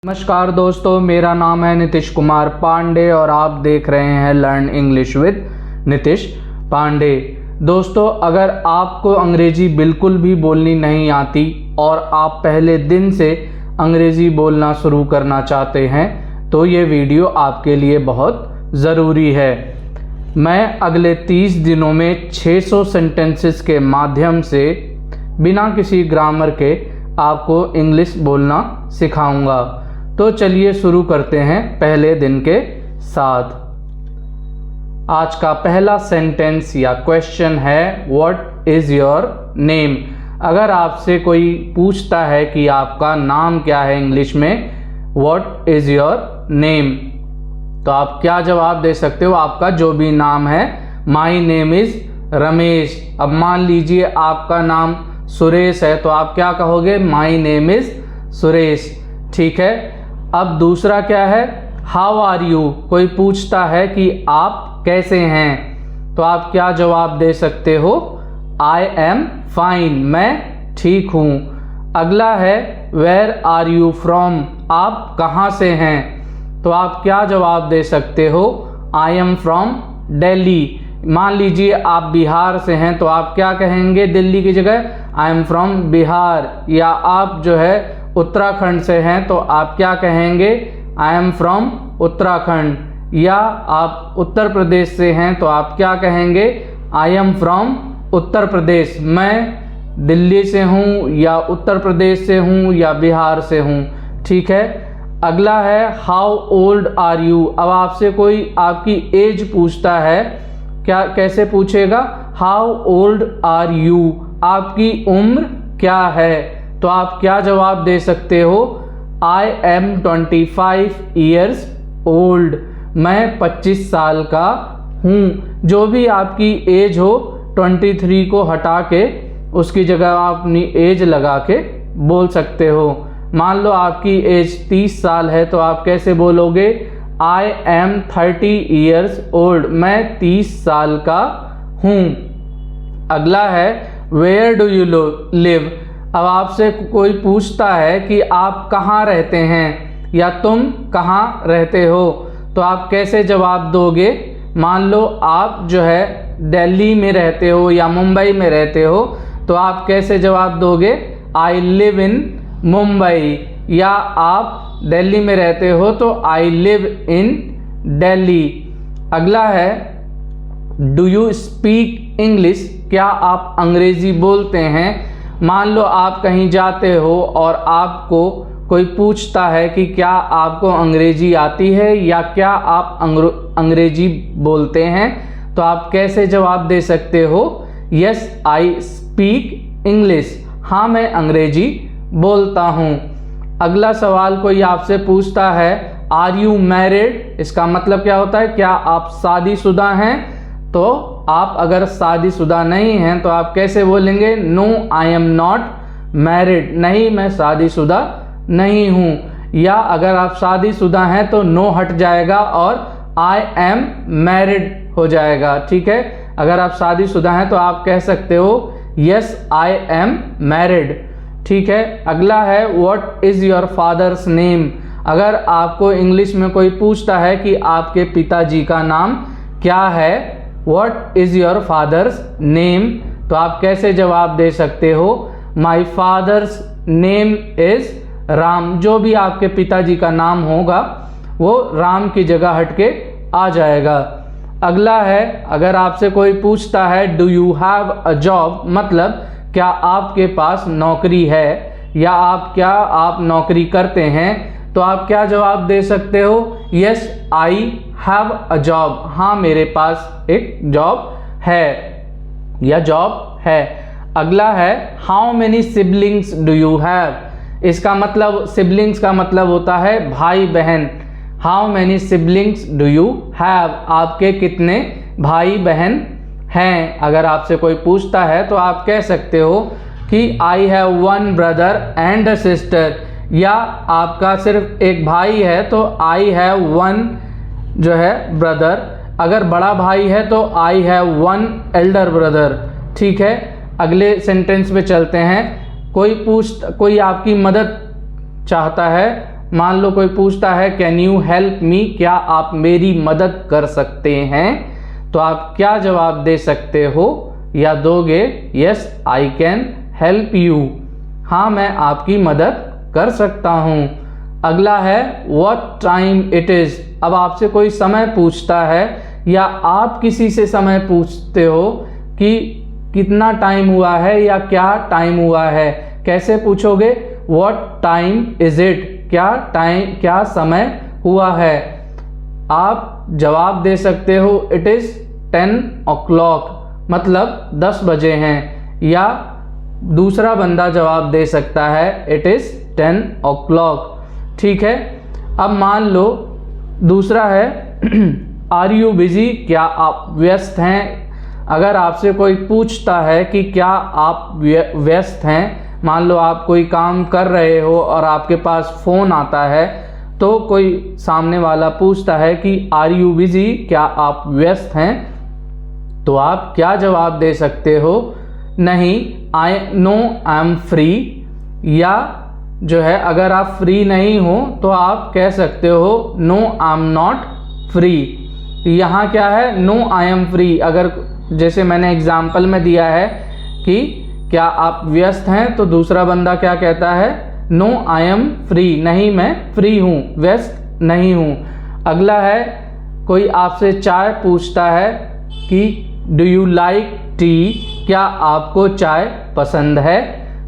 नमस्कार दोस्तों, मेरा नाम है नीतीश कुमार पांडे और आप देख रहे हैं learn English with Nitish Pandey. दोस्तों, अगर आपको अंग्रेजी बिल्कुल भी बोलनी नहीं आती और आप पहले दिन से अंग्रेजी बोलना शुरू करना चाहते हैं तो ये वीडियो आपके लिए बहुत ज़रूरी है। मैं अगले 30 दिनों में 600 सेंटेंसेस के माध्यम से बिना किसी ग्रामर के आपको इंग्लिश बोलना सिखाऊंगा। तो चलिए शुरू करते हैं पहले दिन के साथ। आज का पहला सेंटेंस या क्वेश्चन है व्हाट इज़ योर नेम। अगर आपसे कोई पूछता है कि आपका नाम क्या है इंग्लिश में, व्हाट इज़ योर नेम, तो आप क्या जवाब दे सकते हो? आपका जो भी नाम है। माई नेम इज़ रमेश। अब मान लीजिए आपका नाम सुरेश है तो आप क्या कहोगे? My name is Suresh. ठीक है। अब दूसरा क्या है? How are you. कोई पूछता है कि आप कैसे हैं तो आप क्या जवाब दे सकते हो? I am fine. मैं ठीक हूँ। अगला है वेयर आर यू फ्रॉम। आप कहाँ से हैं तो आप क्या जवाब दे सकते हो? I am from Delhi. मान लीजिए आप बिहार से हैं तो आप क्या कहेंगे दिल्ली की जगह? I am from Bihar. या आप जो है उत्तराखंड से हैं तो आप क्या कहेंगे? I am from Uttarakhand. या आप उत्तर प्रदेश से हैं तो आप क्या कहेंगे? I am from Uttar Pradesh. मैं दिल्ली से हूँ या उत्तर प्रदेश से हूँ या बिहार से हूँ। ठीक है। अगला है हाउ ओल्ड आर यू। अब आपसे कोई आपकी एज पूछता है, क्या कैसे पूछेगा? How old are you. आपकी उम्र क्या है तो आप क्या जवाब दे सकते हो? I am 25 years old. मैं 25 साल का हूँ। जो भी आपकी एज हो 23 को हटा के उसकी जगह आप अपनी एज लगा के बोल सकते हो। मान लो आपकी एज 30 साल है तो आप कैसे बोलोगे? I am 30 years old. मैं 30 साल का हूँ। अगला है वेयर डू यू लिव। अब आपसे कोई पूछता है कि आप कहाँ रहते हैं या तुम कहाँ रहते हो तो आप कैसे जवाब दोगे? मान लो आप जो है दिल्ली में रहते हो या मुंबई में रहते हो तो आप कैसे जवाब दोगे? I live in Mumbai. या आप दिल्ली में रहते हो तो आई लिव इन दिल्ली। अगला है डू यू स्पीक इंग्लिश। क्या आप अंग्रेज़ी बोलते हैं? मान लो आप कहीं जाते हो और आपको कोई पूछता है कि क्या आपको अंग्रेजी आती है या क्या आप अंग्रेजी बोलते हैं तो आप कैसे जवाब दे सकते हो? Yes I speak English. हाँ, मैं अंग्रेजी बोलता हूँ। अगला सवाल कोई आपसे पूछता है आर यू मैरिड। इसका मतलब क्या होता है? क्या आप शादीशुदा हैं? तो आप अगर शादीशुदा नहीं हैं तो आप कैसे बोलेंगे? No I am not married. नहीं, मैं शादीशुदा नहीं हूँ। या अगर आप शादीशुदा हैं तो नो हट जाएगा और आई एम मैरिड हो जाएगा। ठीक है। अगर आप शादीशुदा हैं तो आप कह सकते हो यस आई एम मैरिड। ठीक है। अगला है what is your father's name. अगर आपको इंग्लिश में कोई पूछता है कि आपके पिताजी का नाम क्या है, what is your father's name, तो आप कैसे जवाब दे सकते हो? My father's name is Ram. जो भी आपके पिताजी का नाम होगा वो राम की जगह हट के आ जाएगा। अगला है अगर आपसे कोई पूछता है do you have a job, मतलब क्या आपके पास नौकरी है या आप नौकरी करते हैं तो आप क्या जवाब दे सकते हो? Yes I have a job. हाँ, मेरे पास एक जॉब है या जॉब है। अगला है how many siblings do you have. इसका मतलब सिबलिंग्स का मतलब होता है भाई बहन। How many siblings do you have. आपके कितने भाई बहन हैं। अगर आपसे कोई पूछता है तो आप कह सकते हो कि I have one brother and a sister. या आपका सिर्फ एक भाई है तो आई हैव वन जो है ब्रदर। अगर बड़ा भाई है तो I have one Elder brother. ठीक है। अगले सेंटेंस पे चलते हैं। कोई आपकी मदद चाहता है मान लो कोई पूछता है कैन यू हेल्प मी, क्या आप मेरी मदद कर सकते हैं, तो आप क्या जवाब दे सकते हो या दोगे? Yes I can help you, हाँ मैं आपकी मदद कर सकता हूँ। अगला है व्हाट टाइम इट इज़। अब आपसे कोई समय पूछता है या आप किसी से समय पूछते हो कि कितना टाइम हुआ है या क्या टाइम हुआ है, कैसे पूछोगे? व्हाट टाइम इज इट, क्या समय हुआ है। आप जवाब दे सकते हो इट इज़ 10 o'clock, मतलब 10 बजे हैं, या दूसरा बंदा जवाब दे सकता है इट इज़ 10 o'clock। ठीक है। अब मान लो दूसरा है आर यू बिजी, क्या आप व्यस्त हैं। अगर आपसे कोई पूछता है कि क्या आप व्यस्त हैं, मान लो आप कोई काम कर रहे हो और आपके पास फ़ोन आता है, तो कोई सामने वाला पूछता है कि आर यू बिजी, क्या आप व्यस्त हैं, तो आप क्या जवाब दे सकते हो? नहीं, I know I am free, या जो है अगर आप फ्री नहीं हो तो आप कह सकते हो no I am not free. यहाँ क्या है? No I am free. अगर जैसे मैंने एग्जाम्पल में दिया है कि क्या आप व्यस्त हैं, तो दूसरा बंदा क्या कहता है? नो आई एम फ्री, नहीं मैं फ्री हूँ, व्यस्त नहीं हूँ। अगला है कोई आपसे चाय पूछता है कि डू यू लाइक टी, क्या आपको चाय पसंद है,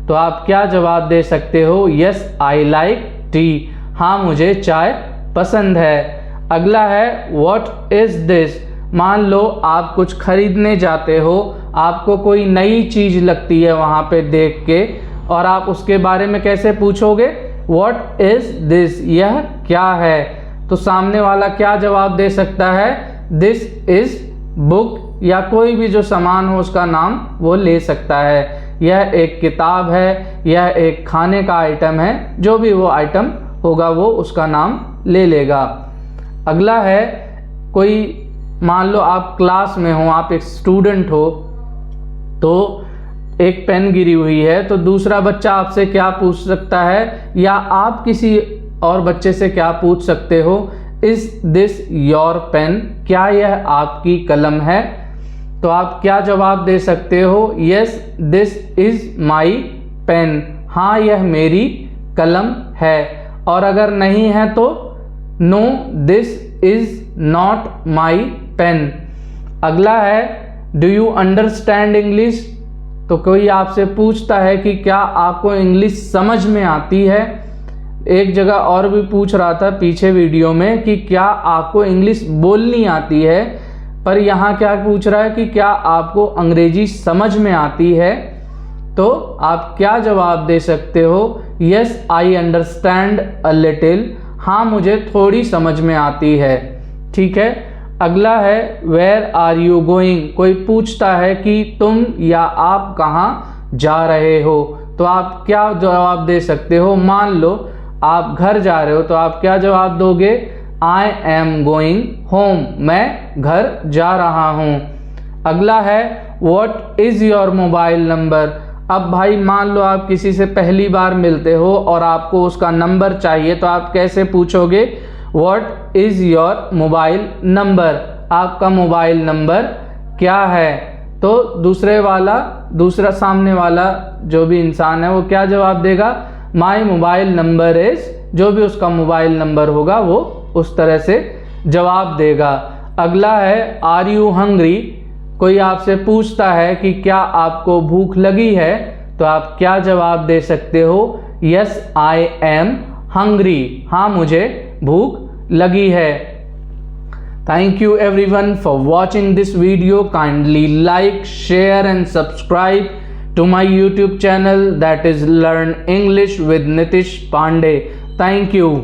तो आप क्या जवाब दे सकते हो? यस आई लाइक टी, हाँ मुझे चाय पसंद है। अगला है व्हाट इज़ दिस। मान लो आप कुछ खरीदने जाते हो, आपको कोई नई चीज़ लगती है वहाँ पे देख के, और आप उसके बारे में कैसे पूछोगे? व्हाट इज़ दिस, यह क्या है, तो सामने वाला क्या जवाब दे सकता है? दिस इज़ बुक, या कोई भी जो सामान हो उसका नाम वो ले सकता है। यह एक किताब है, यह एक खाने का आइटम है, जो भी वो आइटम होगा वो उसका नाम ले लेगा। अगला है कोई मान लो आप क्लास में हो, आप एक स्टूडेंट हो, तो एक पेन गिरी हुई है, तो दूसरा बच्चा आपसे क्या पूछ सकता है, या आप किसी और बच्चे से क्या पूछ सकते हो? इज़ दिस योर पेन, क्या यह आपकी कलम है, तो आप क्या जवाब दे सकते हो? Yes this is my pen, हाँ यह मेरी कलम है। और अगर नहीं है तो no this is not my pen. अगला है डू यू अंडरस्टैंड इंग्लिश, तो कोई आपसे पूछता है कि क्या आपको इंग्लिश समझ में आती है। एक जगह और भी पूछ रहा था पीछे वीडियो में कि क्या आपको इंग्लिश बोलनी आती है, पर यहाँ क्या पूछ रहा है कि क्या आपको अंग्रेजी समझ में आती है, तो आप क्या जवाब दे सकते हो? Yes I understand a little, हाँ मुझे थोड़ी समझ में आती है। ठीक है। अगला है वेयर आर यू गोइंग। कोई पूछता है कि तुम या आप कहाँ जा रहे हो, तो आप क्या जवाब दे सकते हो? मान लो आप घर जा रहे हो, तो आप क्या जवाब दोगे? आई एम गोइंग होम, मैं घर जा रहा हूँ। अगला है what is your mobile number. अब भाई मान लो आप किसी से पहली बार मिलते हो और आपको उसका नंबर चाहिए, तो आप कैसे पूछोगे? What is your mobile number, आपका मोबाइल नंबर क्या है, तो दूसरा सामने वाला जो भी इंसान है वो क्या जवाब देगा? माई मोबाइल नंबर इज़, जो भी उसका मोबाइल नंबर होगा वो उस तरह से जवाब देगा। अगला है आर यू हंग्री। कोई आपसे पूछता है कि क्या आपको भूख लगी है, तो आप क्या जवाब दे सकते हो? यस आई एम हंग्री, हाँ मुझे भूख लगी है। Thank you everyone for watching this video. Kindly like, share and subscribe to my YouTube channel, that is Learn English with Nitish Pandey. Thank you.